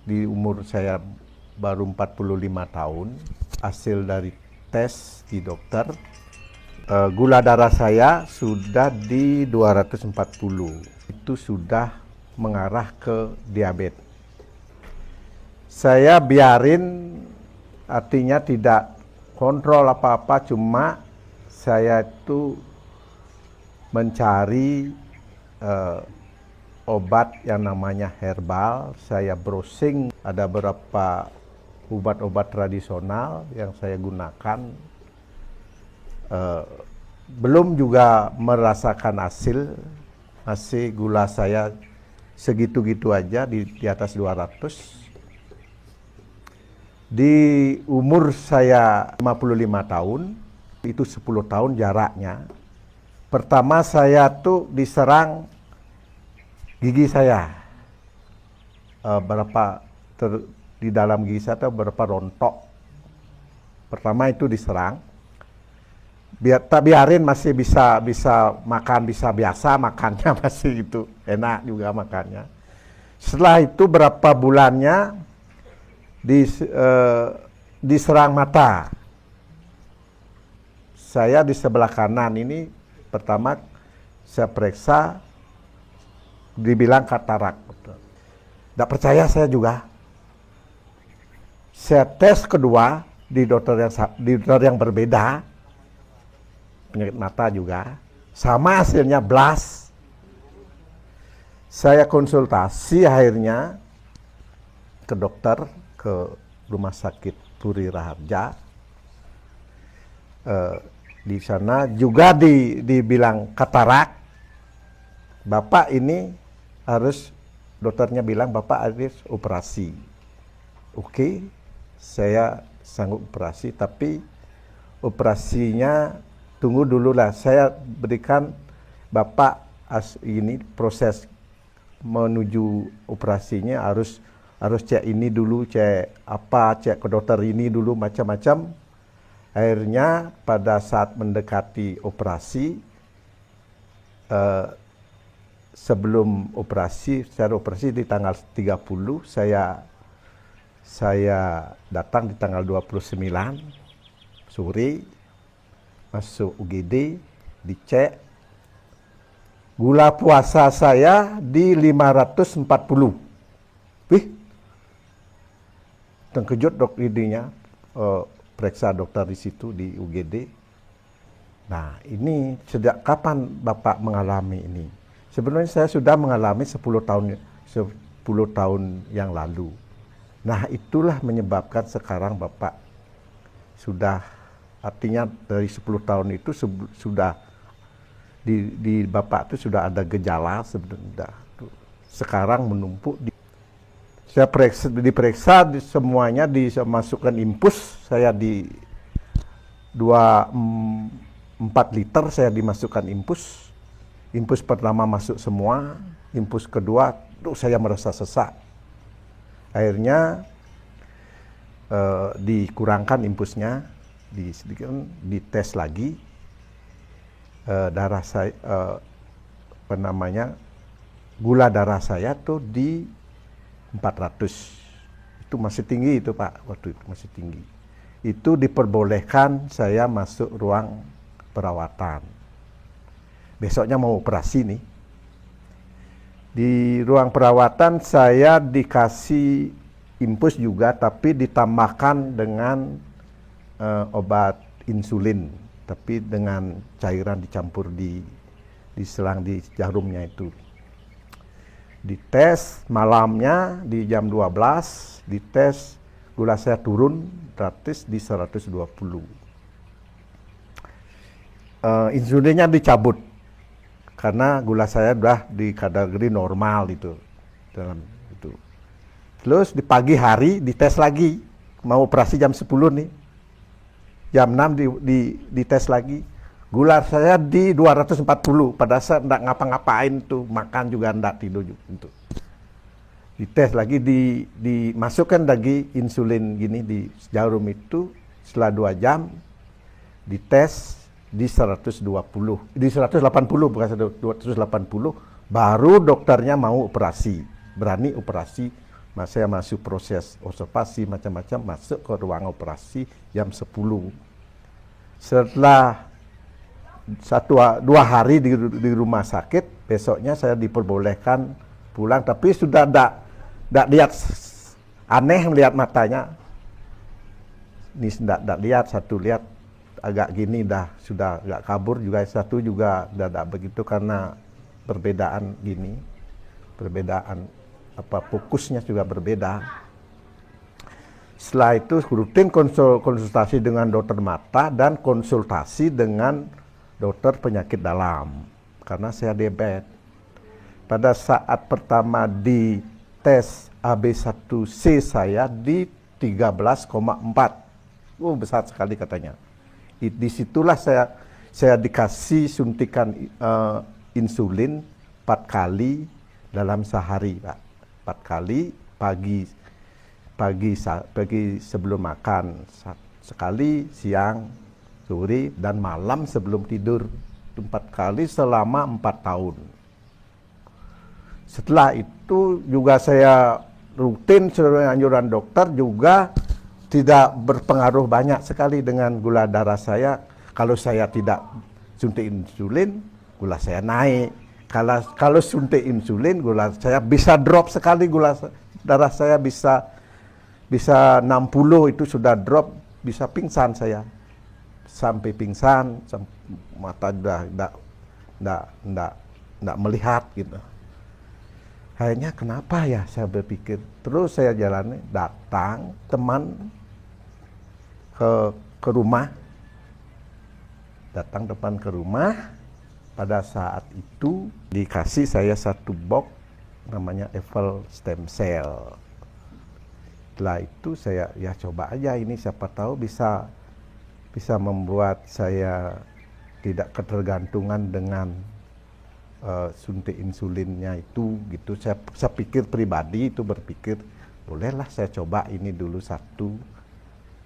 Di umur saya baru 45 tahun, hasil dari tes di dokter, gula darah saya sudah di 240. Itu sudah mengarah ke diabetes. Saya biarin, artinya tidak kontrol apa-apa, cuma saya itu mencari obat yang namanya herbal. Saya browsing, ada beberapa obat-obat tradisional yang saya gunakan. Belum juga merasakan hasil, masih gula saya segitu-gitu aja, di atas 200. Di umur saya 55 tahun, itu 10 tahun jaraknya. Pertama saya tuh diserang gigi saya. Di dalam gigi saya tuh berapa rontok. Pertama itu diserang. Biarin masih bisa makan, bisa biasa makannya, masih itu enak juga makannya. Setelah itu berapa bulannya diserang mata. Saya di sebelah kanan ini pertama saya periksa, dibilang katarak. Tidak percaya saya juga. Saya tes kedua di dokter yang berbeda, penyakit mata juga, sama hasilnya blas. Saya konsultasi akhirnya ke dokter, ke rumah sakit Puri Raharja. Di sana juga dibilang katarak. Bapak ini harus, dokternya bilang Bapak harus operasi. Oke, saya sanggup operasi, tapi operasinya tunggu dulu lah. Saya berikan Bapak ini proses menuju operasinya harus cek ini dulu, cek ke dokter ini dulu, macam-macam. Akhirnya pada saat mendekati operasi, sebelum operasi, secara operasi di tanggal 30, saya datang di tanggal 29 sore, masuk UGD, dicek. Gula puasa saya di 540. Wih, terkejut dok idinya, periksa dokter di situ di UGD. Nah, ini sejak kapan Bapak mengalami ini? Sebenarnya saya sudah mengalami 10 tahun yang lalu. Nah, itulah menyebabkan sekarang Bapak sudah, artinya dari 10 tahun itu sudah di Bapak itu sudah ada gejala sebenarnya. Sekarang menumpuk saya diperiksa semuanya, dimasukkan infus. Saya di 4 liter saya dimasukkan infus. Infus pertama masuk semua, infus kedua saya merasa sesak. Akhirnya dikurangkan infusnya, dites lagi. Darah saya, gula darah saya tuh di 400. Itu masih tinggi itu Pak, waktu itu masih tinggi. Itu diperbolehkan saya masuk ruang perawatan. Besoknya mau operasi nih. Di ruang perawatan saya dikasih infus juga, tapi ditambahkan dengan obat insulin, tapi dengan cairan dicampur di selang di jarumnya itu. Dites malamnya di jam 12, dites gula saya turun gratis di 120. Insulinnya dicabut karena gula saya udah di kategori normal itu. Terus di pagi hari dites lagi, mau operasi jam 10 nih. Jam 6 dites lagi. Gula saya di 240, pada saat enggak ngapa-ngapain tuh, makan juga enggak, tidur juga gitu. Dites lagi, dimasukkan lagi insulin gini di jarum itu, setelah 2 jam dites di 120, di 180 bukan 280, baru dokternya mau operasi, berani operasi Saya masuk proses observasi macam-macam, masuk ke ruang operasi jam 10. Setelah 2 hari di rumah sakit, besoknya saya diperbolehkan pulang, tapi sudah tidak lihat, aneh melihat matanya. Ini tidak lihat, satu lihat agak gini sudah agak kabur juga, satu juga tidak begitu karena perbedaan gini, perbedaan fokusnya juga berbeda. Setelah itu rutin konsultasi dengan dokter mata dan konsultasi dengan dokter penyakit dalam karena saya diabetes. Pada saat pertama di tes AB1C saya di 13,4. Besar sekali katanya. Disitulah saya dikasih suntikan insulin 4 kali dalam sehari, Pak. 4 kali, pagi sebelum makan sekali, siang, sore, dan malam sebelum tidur. 4 kali selama 4 tahun. Setelah itu juga saya rutin sesuai anjuran dokter, juga tidak berpengaruh banyak sekali dengan gula darah saya. Kalau saya tidak suntik insulin, gula saya naik. Kalau suntik insulin, gula saya bisa drop sekali, gula darah saya bisa 60, itu sudah drop, bisa pingsan saya. Sampai pingsan, mata tidak melihat gitu. Akhirnya kenapa ya, saya berpikir. Terus saya jalani, datang teman ke rumah. Datang teman ke rumah. Pada saat itu dikasih saya 1 box namanya Evel Stem Cell. Setelah itu saya coba aja ini, siapa tahu bisa membuat saya tidak ketergantungan dengan suntik insulinnya itu gitu. Saya pikir pribadi itu berpikir, bolehlah saya coba ini dulu 1.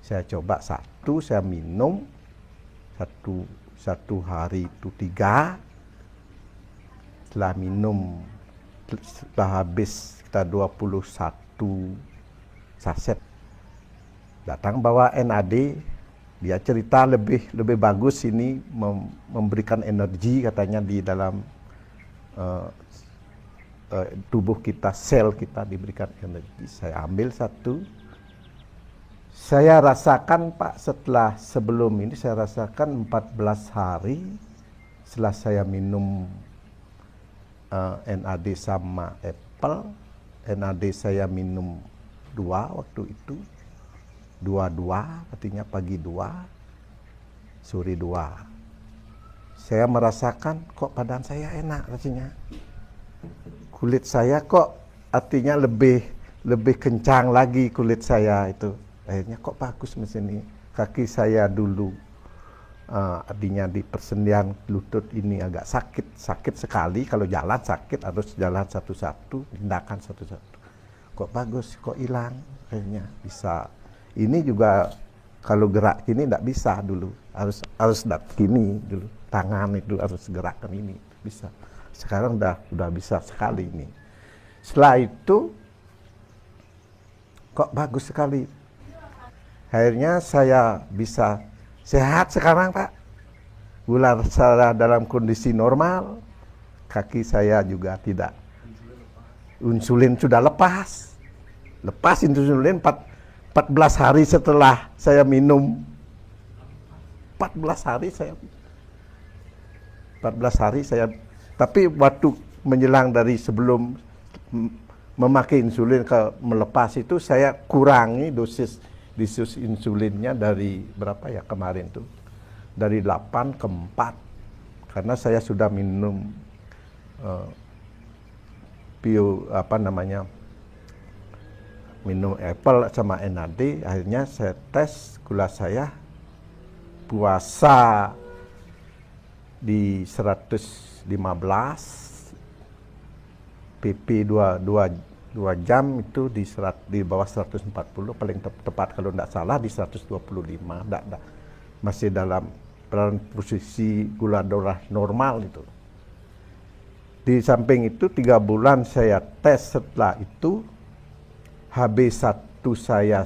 Saya coba 1, saya minum satu hari itu 3. Setelah minum, setelah habis kita 21 saset, datang bawa NAD. Dia cerita lebih bagus ini, memberikan energi katanya di dalam tubuh kita, sel kita diberikan energi. Saya ambil 1. Saya rasakan, Pak, sebelum ini saya rasakan 14 hari setelah saya minum NAD sama apple. NAD saya minum 2 waktu itu. 2 artinya pagi 2, sore 2. Saya merasakan kok badan saya enak rasanya. Kulit saya kok artinya lebih kencang lagi kulit saya itu. Akhirnya kok bagus mesin ini. Kaki saya dulu artinya di persendian lutut ini agak sakit sekali. Kalau jalan sakit, harus jalan satu-satu, tindakan satu-satu. Kok bagus, kok hilang. Akhirnya bisa. Ini juga kalau gerak gini tidak bisa dulu. Harus gini dulu. Tangan itu harus gerakkan ini, bisa. Sekarang udah bisa sekali ini. Setelah itu kok bagus sekali. Akhirnya saya bisa sehat sekarang, Pak. Gula saya dalam kondisi normal. Kaki saya juga tidak. Insulin sudah lepas. Lepas insulin 14 hari setelah saya minum. 14 hari saya, tapi waktu menjelang dari sebelum memakai insulin ke melepas itu, saya kurangi dosis insulinnya dari berapa ya kemarin tuh, dari 8 ke 4, karena saya sudah minum minum apple sama NAD. Akhirnya saya tes gula saya, puasa di 115, PP 2 jam itu di bawah 140, paling tepat kalau tidak salah di 125, masih dalam posisi gula darah normal itu. Di samping itu 3 bulan saya tes, setelah itu HB1 saya,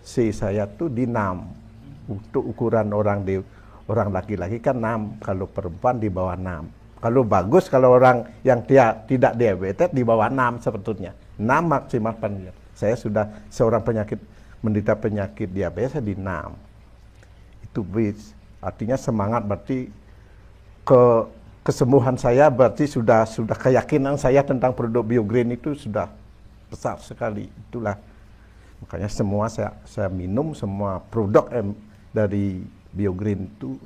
C saya tuh di 6. Untuk ukuran orang laki-laki kan 6, kalau perempuan di bawah 6. Kalau bagus, kalau orang yang tidak diabetes di bawah 6 sebetulnya. 6 maksimal panjang. Saya sudah seorang menderita penyakit diabetes di 6. Itu artinya semangat, berarti kesembuhan saya berarti sudah keyakinan saya tentang produk BioGreen itu sudah besar sekali. Itulah makanya semua saya minum semua produk dari BioGreen itu,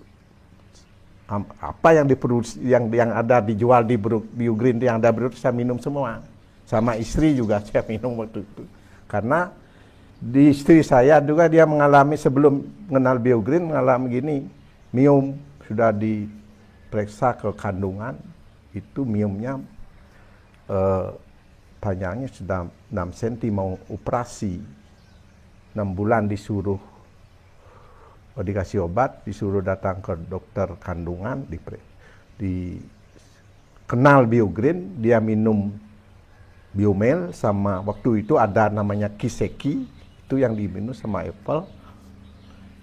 apa yang diproduksi yang ada dijual di BioGreen yang ada saya minum semua. Sama istri juga saya minum waktu itu. Karena di istri saya juga dia mengalami sebelum mengenal BioGreen mengalami gini, miom sudah diperiksa ke kandungan, itu miomnya panjangnya sudah 6 cm, mau operasi 6 bulan dikasih obat, disuruh datang ke dokter kandungan, kenal BioGreen, dia minum Biomel sama waktu itu ada namanya Kiseki, itu yang diminum sama Apple.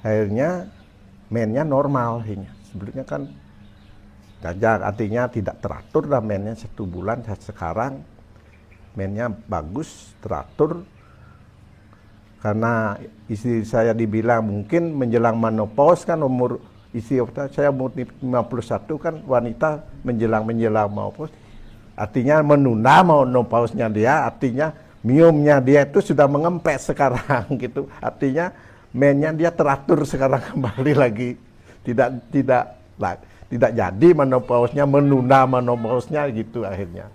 Akhirnya mennya normal, sebelumnya kan gajah, artinya tidak teratur lah mennya 1 bulan. Sekarang mennya bagus, teratur. Karena istri saya dibilang mungkin menjelang menopause, kan umur istri saya umur 51 kan, wanita menjelang menopause, artinya menunda menopause-nya dia, artinya miomnya dia itu sudah mengempes sekarang gitu, artinya mennya dia teratur sekarang kembali lagi, tidak jadi menopause-nya, menunda menopause-nya gitu akhirnya.